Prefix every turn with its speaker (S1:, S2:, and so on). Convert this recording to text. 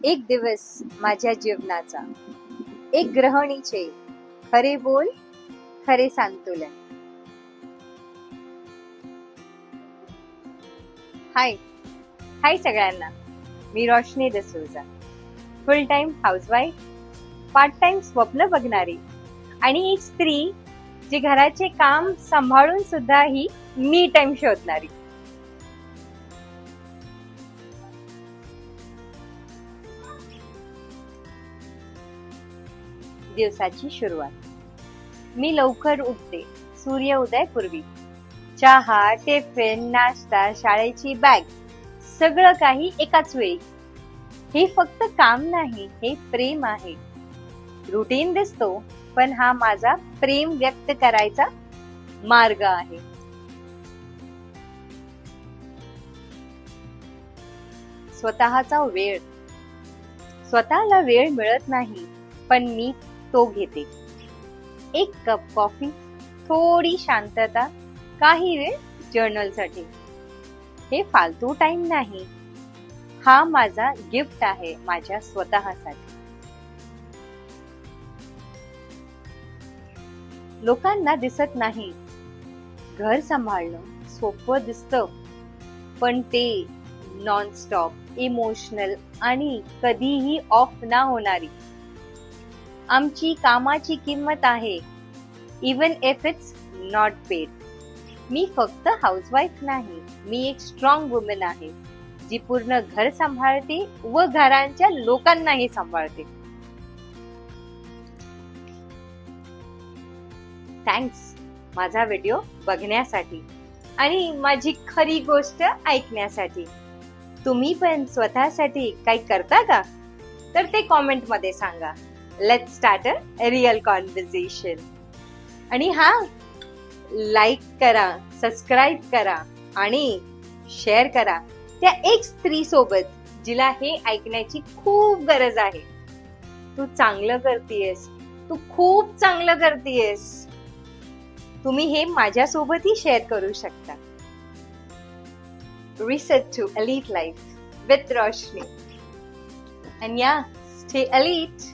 S1: एक दिवस माझ्या जीवनाचा, एक गृहिणीचे खरे बोल, खरे संतुलन. हाय हाय सगळ्यांना, मी Roshni D'Souza, full time housewife, part time स्वप्न बघणारी आणि एक स्त्री जी घराचे काम सांभाळून सुद्धा ही मी टाइम शोधणारी. दिवसाची सुरुवात. मी लवकर उठते, सूर्य उदयापूर्वी. चहा, टिफिन, नाश्ता, शाळेची बॅग, सगळं काही एकाच वेळी. हे फक्त काम नाही, हे प्रेम आहे. रुटीन दिसतो, पण हा माझा प्रेम व्यक्त करायचा मार्ग आहे. स्वतःचा वेळ. स्वतःला वेळ मिळत नाही, पण मी तो घेते. एक कप कॉफी, थोडी शांतता, काही वेळ जर्नलसाठी. हे फालतू टाइम नाही, हा माझा गिफ्ट आहे माझ्या स्वतःसाठी. लोकांना दिसत नाही, घर सांभाळणं सोपं दिसतं, पण ते नॉनस्टॉप, इमोशनल आणि कधीही ऑफ ना होणारी. आमची कामाची किंमत आहे, even if it's not paid. मी फक्त हाऊसवाईफ नाही, मी एक स्ट्रॉंग वुमन आहे, जी पूर्ण घर सांभाळते व घरांच्या लोकांनाही सांभाळते. थँक्स माझा व्हिडिओ बघण्यासाठी आणि माझी खरी गोष्ट ऐकण्यासाठी. तुम्ही पण स्वतःसाठी काही करता का? तर ते कॉमेंट मध्ये सांगा. Let's start a real conversation. आणि हा, लाईक करा, सबस्क्राईब करा आणि शेअर करा त्या एक स्त्री सोबत जिला हे ऐकण्याची खूप गरज आहे. तू चांगलं करतेयस, तू खूप चांगलं करतेयस. तुम्ही हे माझ्यासोबतही शेअर करू शकता. Reset to elite life with Roshni. And yeah, stay elite.